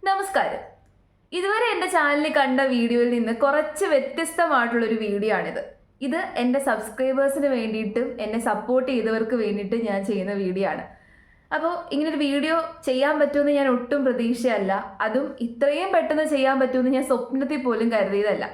നമസ്കാരം. ഇതുവരെ എൻ്റെ ചാനലിൽ കണ്ട വീഡിയോയിൽ നിന്ന് കുറച്ച് വ്യത്യസ്തമായിട്ടുള്ളൊരു വീഡിയോ ആണിത്. ഇത് എൻ്റെ സബ്സ്ക്രൈബേഴ്സിന് വേണ്ടിയിട്ടും എന്നെ സപ്പോർട്ട് ചെയ്തവർക്ക് വേണ്ടിയിട്ടും ഞാൻ ചെയ്യുന്ന വീഡിയോ ആണ്. അപ്പോൾ ഇങ്ങനൊരു വീഡിയോ ചെയ്യാൻ പറ്റുമെന്ന് ഞാൻ ഒട്ടും പ്രതീക്ഷയല്ല. അതും ഇത്രയും പെട്ടെന്ന് ചെയ്യാൻ പറ്റുമെന്ന് ഞാൻ സ്വപ്നത്തിൽ പോലും കരുതിയതല്ല.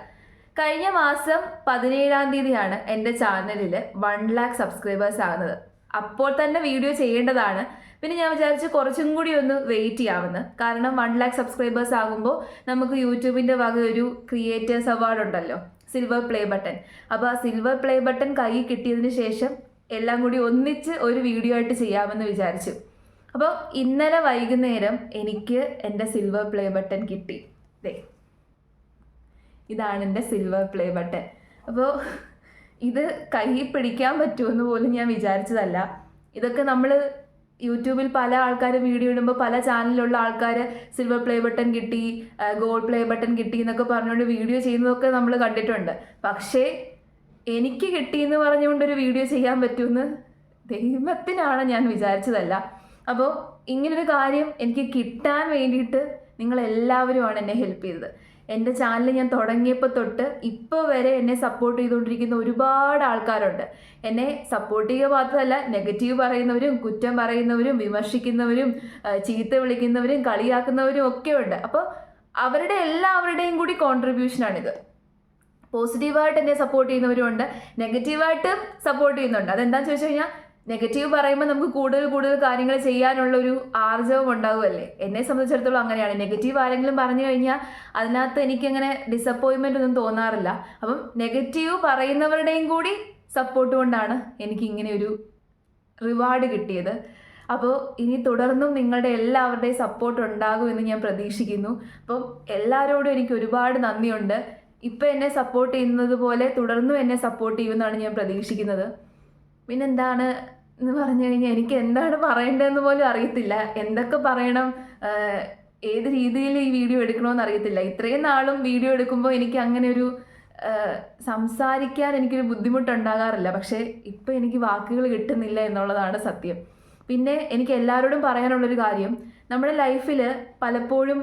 കഴിഞ്ഞ മാസം 17-ാം തീയതിയാണ് എൻ്റെ ചാനലിൽ 1 lakh സബ്സ്ക്രൈബേഴ്സ് ആകുന്നത്. അപ്പോൾ തന്നെ വീഡിയോ ചെയ്യേണ്ടതാണ്. പിന്നെ ഞാൻ വിചാരിച്ചു കുറച്ചും കൂടി ഒന്ന് വെയിറ്റ് ചെയ്യാമെന്ന്. കാരണം 1 lakh സബ്സ്ക്രൈബേഴ്സ് ആകുമ്പോൾ നമുക്ക് യൂട്യൂബിൻ്റെ വക ഒരു ക്രിയേറ്റേഴ്സ് അവാർഡ് ഉണ്ടല്ലോ, സിൽവർ പ്ലേ ബട്ടൺ. അപ്പോൾ ആ സിൽവർ പ്ലേ ബട്ടൺ കയ്യിൽ കിട്ടിയതിന് ശേഷം എല്ലാം കൂടി ഒന്നിച്ച് ഒരു വീഡിയോ ആയിട്ട് ചെയ്യാമെന്ന് വിചാരിച്ചു. അപ്പോൾ ഇന്നലെ വൈകുന്നേരം എനിക്ക് എൻ്റെ സിൽവർ പ്ലേ ബട്ടൺ കിട്ടി. ഇതാണ് എൻ്റെ സിൽവർ പ്ലേ ബട്ടൺ. അപ്പോൾ ഇത് കയ്യിൽ പിടിക്കാൻ പറ്റുമെന്ന് പോലും ഞാൻ വിചാരിച്ചതല്ല. ഇതൊക്കെ നമ്മൾ യൂട്യൂബിൽ പല ആൾക്കാർ വീഡിയോ ഇടുമ്പോൾ പല ചാനലിലുള്ള ആൾക്കാർ സിൽവർ പ്ലേ ബട്ടൺ കിട്ടി, ഗോൾഡ് പ്ലേ ബട്ടൺ കിട്ടി എന്നൊക്കെ പറഞ്ഞുകൊണ്ട് വീഡിയോ ചെയ്യുന്നതൊക്കെ നമ്മൾ കണ്ടിട്ടുണ്ട്. പക്ഷേ എനിക്ക് കിട്ടിയെന്ന് പറഞ്ഞുകൊണ്ടൊരു വീഡിയോ ചെയ്യാൻ പറ്റുമെന്ന് ദൈവത്തിനാണ് ഞാൻ വിചാരിച്ചതല്ല. അപ്പോൾ ഇങ്ങനൊരു കാര്യം എനിക്ക് കിട്ടാൻ വേണ്ടിയിട്ട് നിങ്ങളെല്ലാവരുമാണ് എന്നെ ഹെൽപ്പ് ചെയ്തത്. എൻ്റെ ചാനൽ ഞാൻ തുടങ്ങിയപ്പോൾ തൊട്ട് ഇപ്പോൾ വരെ എന്നെ സപ്പോർട്ട് ചെയ്തുകൊണ്ടിരിക്കുന്ന ഒരുപാട് ആൾക്കാരുണ്ട്. എന്നെ സപ്പോർട്ട് ചെയ്യുക മാത്രമല്ല, നെഗറ്റീവ് പറയുന്നവരും, കുറ്റം പറയുന്നവരും, വിമർശിക്കുന്നവരും, ചീത്ത വിളിക്കുന്നവരും, കളിയാക്കുന്നവരും ഒക്കെ ഉണ്ട്. അപ്പോൾ അവരുടെ എല്ലാവരുടെയും കൂടി കോൺട്രിബ്യൂഷനാണിത്. പോസിറ്റീവായിട്ട് എന്നെ സപ്പോർട്ട് ചെയ്യുന്നവരും ഉണ്ട്, നെഗറ്റീവായിട്ടും സപ്പോർട്ട് ചെയ്യുന്നുണ്ട്. അതെന്താണെന്ന് ചോദിച്ചു കഴിഞ്ഞാൽ, നെഗറ്റീവ് പറയുമ്പോൾ നമുക്ക് കൂടുതൽ കാര്യങ്ങൾ ചെയ്യാനുള്ളൊരു ആർജവം ഉണ്ടാവുമല്ലേ. എന്നെ സംബന്ധിച്ചിടത്തോളം അങ്ങനെയാണ്. നെഗറ്റീവ് ആരെങ്കിലും പറഞ്ഞു കഴിഞ്ഞാൽ അതിനകത്ത് എനിക്കങ്ങനെ ഡിസപ്പോയിൻമെൻ്റ് ഒന്നും തോന്നാറില്ല. അപ്പം നെഗറ്റീവ് പറയുന്നവരുടെയും കൂടി സപ്പോർട്ട് കൊണ്ടാണ് എനിക്ക് ഇങ്ങനെ ഒരു റിവാർഡ് കിട്ടിയത്. അപ്പോൾ ഇനി തുടർന്നും നിങ്ങളുടെ എല്ലാവരുടെയും സപ്പോർട്ട് ഉണ്ടാകുമെന്ന് ഞാൻ പ്രതീക്ഷിക്കുന്നു. അപ്പം എല്ലാവരോടും എനിക്ക് ഒരുപാട് നന്ദിയുണ്ട്. ഇപ്പം എന്നെ സപ്പോർട്ട് ചെയ്യുന്നത് പോലെ തുടർന്നും എന്നെ സപ്പോർട്ട് ചെയ്യുമെന്നാണ് ഞാൻ പ്രതീക്ഷിക്കുന്നത്. പിന്നെന്താണ് എന്ന് പറഞ്ഞു കഴിഞ്ഞാൽ എനിക്ക് എന്താണ് പറയേണ്ടതെന്ന് പോലും അറിയത്തില്ല. എന്തൊക്കെ പറയണം, ഏത് രീതിയിൽ ഈ വീഡിയോ എടുക്കണമെന്ന് അറിയത്തില്ല. ഇത്രയും നാളും വീഡിയോ എടുക്കുമ്പോൾ എനിക്ക് അങ്ങനെ ഒരു സംസാരിക്കാൻ എനിക്കൊരു ബുദ്ധിമുട്ടുണ്ടാകാറില്ല. പക്ഷേ ഇപ്പോൾ എനിക്ക് വാക്കുകൾ കിട്ടുന്നില്ല എന്നുള്ളതാണ് സത്യം. പിന്നെ എനിക്ക് എല്ലാവരോടും പറയാനുള്ളൊരു കാര്യം, നമ്മുടെ ലൈഫിൽ പലപ്പോഴും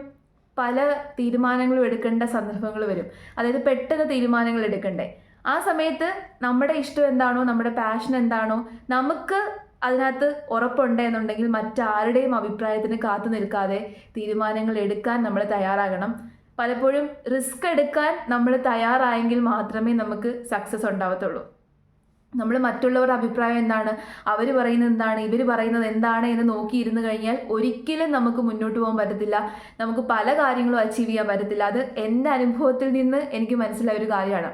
പല തീരുമാനങ്ങളും എടുക്കേണ്ട സന്ദർഭങ്ങൾ വരും. അതായത് പെട്ടെന്ന് തീരുമാനങ്ങൾ എടുക്കണ്ടേ. ആ സമയത്ത് നമ്മുടെ ഇഷ്ടം എന്താണോ, നമ്മുടെ പാഷൻ എന്താണോ, നമുക്ക് അതിനകത്ത് ഉറപ്പുണ്ട് എന്നുണ്ടെങ്കിൽ മറ്റാരുടെയും അഭിപ്രായത്തിന് കാത്തു നിൽക്കാതെ തീരുമാനങ്ങൾ എടുക്കാൻ നമ്മൾ തയ്യാറാകണം. പലപ്പോഴും റിസ്ക് എടുക്കാൻ നമ്മൾ തയ്യാറായെങ്കിൽ മാത്രമേ നമുക്ക് സക്സസ് ഉണ്ടാവത്തുള്ളൂ. നമ്മൾ മറ്റുള്ളവരുടെ അഭിപ്രായം എന്താണ്, അവർ പറയുന്നത് എന്താണ്, ഇവർ പറയുന്നത് എന്താണ് എന്ന് നോക്കിയിരുന്നു കഴിഞ്ഞാൽ ഒരിക്കലും നമുക്ക് മുന്നോട്ട് പോകാൻ പറ്റത്തില്ല. നമുക്ക് പല കാര്യങ്ങളും അച്ചീവ് ചെയ്യാൻ പറ്റത്തില്ല. അത് എൻ്റെ അനുഭവത്തിൽ നിന്ന് എനിക്ക് മനസ്സിലായ ഒരു കാര്യമാണ്.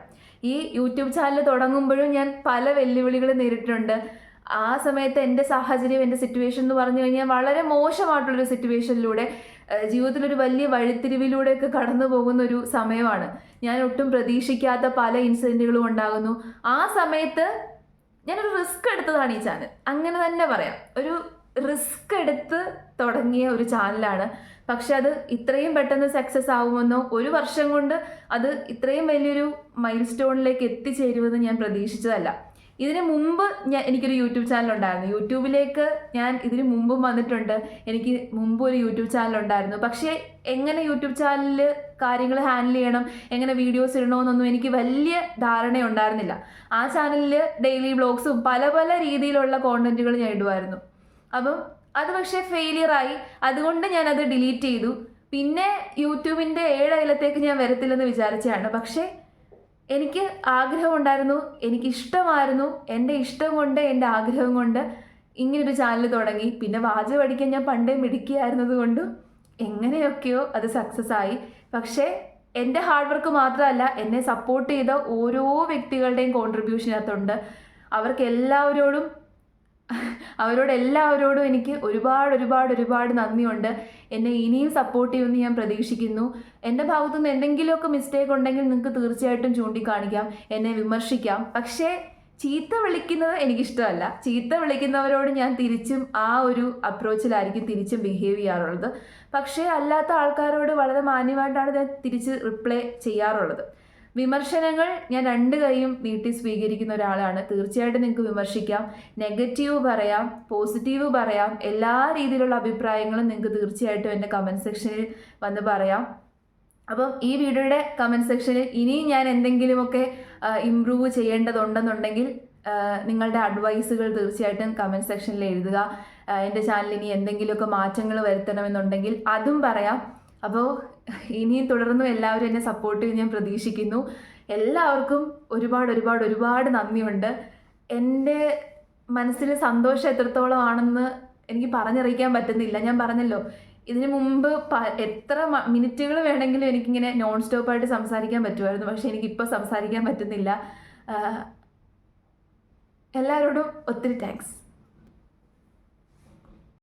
ഈ യൂട്യൂബ് ചാനൽ തുടങ്ങുമ്പോഴും ഞാൻ പല വെല്ലുവിളികൾ നേരിട്ടിട്ടുണ്ട്. ആ സമയത്ത് എൻ്റെ സാഹചര്യം, എൻ്റെ സിറ്റുവേഷൻ എന്ന് പറഞ്ഞു കഴിഞ്ഞാൽ വളരെ മോശമായിട്ടുള്ളൊരു സിറ്റുവേഷനിലൂടെ, ജീവിതത്തിലൊരു വലിയ വഴിത്തിരിവിലൂടെയൊക്കെ കടന്നു പോകുന്ന ഒരു സമയമാണ്. ഞാൻ ഒട്ടും പ്രതീക്ഷിക്കാത്ത പല ഇൻസിഡൻറ്റുകളും ഉണ്ടാകുന്നു. ആ സമയത്ത് ഞാനൊരു റിസ്ക് എടുത്തതാണ് ഈ ചാനൽ, അങ്ങനെ തന്നെ പറയാം. ഒരു റിസ്ക് എടുത്ത് തുടങ്ങിയ ഒരു ചാനലാണ്. പക്ഷെ അത് ഇത്രയും പെട്ടെന്ന് സക്സസ് ആവുമെന്നോ, ഒരു വർഷം കൊണ്ട് അത് ഇത്രയും വലിയൊരു മൈൽ സ്റ്റോണിലേക്ക് എത്തിച്ചേരുമെന്ന് ഞാൻ പ്രതീക്ഷിച്ചതല്ല. ഇതിന് മുമ്പ് എനിക്കൊരു യൂട്യൂബ് ചാനൽ ഉണ്ടായിരുന്നു. യൂട്യൂബിലേക്ക് ഞാൻ ഇതിന് മുമ്പും വന്നിട്ടുണ്ട്. എനിക്ക് മുമ്പ് ഒരു യൂട്യൂബ് ചാനൽ ഉണ്ടായിരുന്നു. പക്ഷേ എങ്ങനെ യൂട്യൂബ് ചാനലിൽ കാര്യങ്ങൾ ഹാൻഡിൽ ചെയ്യണം, എങ്ങനെ വീഡിയോസ് ഇടണമെന്നൊന്നും എനിക്ക് വലിയ ധാരണ ഉണ്ടായിരുന്നില്ല. ആ ചാനലിൽ ഡെയിലി വ്ളോഗ്സും പല രീതിയിലുള്ള കോണ്ടന്റുകൾ ഞാൻ ഇടുമായിരുന്നു. അപ്പം അത് പക്ഷേ ഫെയിലിയറായി. അതുകൊണ്ട് ഞാനത് ഡിലീറ്റ് ചെയ്തു. പിന്നെ യൂട്യൂബിൻ്റെ 7 അയലത്തേക്ക് ഞാൻ വരത്തില്ലെന്ന് വിചാരിച്ചതാണ്. പക്ഷേ എനിക്ക് ആഗ്രഹമുണ്ടായിരുന്നു, എനിക്കിഷ്ടമായിരുന്നു. എൻ്റെ ഇഷ്ടം കൊണ്ട്, എൻ്റെ ആഗ്രഹം കൊണ്ട് ഇങ്ങനൊരു ചാനൽ തുടങ്ങി. പിന്നെ വാചകം പഠിക്കാൻ ഞാൻ പണ്ടേ മിടുക്കിയായിരുന്നത് കൊണ്ടും എങ്ങനെയൊക്കെയോ അത് സക്സസ് ആയി. പക്ഷേ എൻ്റെ ഹാർഡ് വർക്ക് മാത്രമല്ല, എന്നെ സപ്പോർട്ട് ചെയ്ത ഓരോ വ്യക്തികളുടെയും കോൺട്രിബ്യൂഷനകത്തുണ്ട്. അവരോടെല്ലാവരോടും എനിക്ക് ഒരുപാട് നന്ദിയുണ്ട്. എന്നെ ഇനിയും സപ്പോർട്ട് ചെയ്യുമെന്ന് ഞാൻ പ്രതീക്ഷിക്കുന്നു. എൻ്റെ ഭാഗത്തുനിന്ന് എന്തെങ്കിലുമൊക്കെ മിസ്റ്റേക്ക് ഉണ്ടെങ്കിൽ നിങ്ങൾക്ക് തീർച്ചയായിട്ടും ചൂണ്ടിക്കാണിക്കാം, എന്നെ വിമർശിക്കാം. പക്ഷേ ചീത്ത വിളിക്കുന്നത് എനിക്കിഷ്ടമല്ല. ചീത്ത വിളിക്കുന്നവരോട് ഞാൻ തിരിച്ചും ആ ഒരു അപ്രോച്ചിലായിരിക്കും തിരിച്ചും ബിഹേവ് ചെയ്യാറുള്ളത്. പക്ഷേ അല്ലാത്ത ആൾക്കാരോട് വളരെ മാന്യമായിട്ടാണ് ഞാൻ തിരിച്ച് റിപ്ലൈ ചെയ്യാറുള്ളത്. വിമർശനങ്ങൾ ഞാൻ രണ്ട് കൈയും നീട്ടി സ്വീകരിക്കുന്ന ഒരാളാണ്. തീർച്ചയായിട്ടും നിങ്ങൾക്ക് വിമർശിക്കാം, നെഗറ്റീവ് പറയാം, പോസിറ്റീവ് പറയാം, എല്ലാ രീതിയിലുള്ള അഭിപ്രായങ്ങളും നിങ്ങൾക്ക് തീർച്ചയായിട്ടും എൻ്റെ കമൻറ്റ് സെക്ഷനിൽ വന്ന് പറയാം. അപ്പം ഈ വീഡിയോയുടെ കമൻറ്റ് സെക്ഷനിൽ ഇനിയും ഞാൻ എന്തെങ്കിലുമൊക്കെ ഇമ്പ്രൂവ് ചെയ്യേണ്ടതുണ്ടെന്നുണ്ടെങ്കിൽ നിങ്ങളുടെ അഡ്വൈസുകൾ തീർച്ചയായിട്ടും കമൻറ്റ് സെക്ഷനിൽ എഴുതുക. എൻ്റെ ചാനലിൽ ഇനി എന്തെങ്കിലുമൊക്കെ മാറ്റങ്ങൾ വരുത്തണമെന്നുണ്ടെങ്കിൽ അതും പറയാം. അപ്പോൾ ഇനിയും തുടർന്നും എല്ലാവരും എന്നെ സപ്പോർട്ട് ചെയ്ത് ഞാൻ പ്രതീക്ഷിക്കുന്നു. എല്ലാവർക്കും ഒരുപാട് ഒരുപാട് ഒരുപാട് നന്ദിയുണ്ട്. എൻ്റെ മനസ്സിൽ സന്തോഷം എത്രത്തോളം ആണെന്ന് എനിക്ക് പറഞ്ഞറിയിക്കാൻ പറ്റുന്നില്ല. ഞാൻ പറഞ്ഞല്ലോ, ഇതിനു മുമ്പ് എത്ര മിനിറ്റുകൾ വേണമെങ്കിലും എനിക്കിങ്ങനെ നോൺ സ്റ്റോപ്പായിട്ട് സംസാരിക്കാൻ പറ്റുമായിരുന്നു. പക്ഷേ എനിക്കിപ്പോൾ സംസാരിക്കാൻ പറ്റുന്നില്ല. എല്ലാവരോടും ഒത്തിരി താങ്ക്സ്.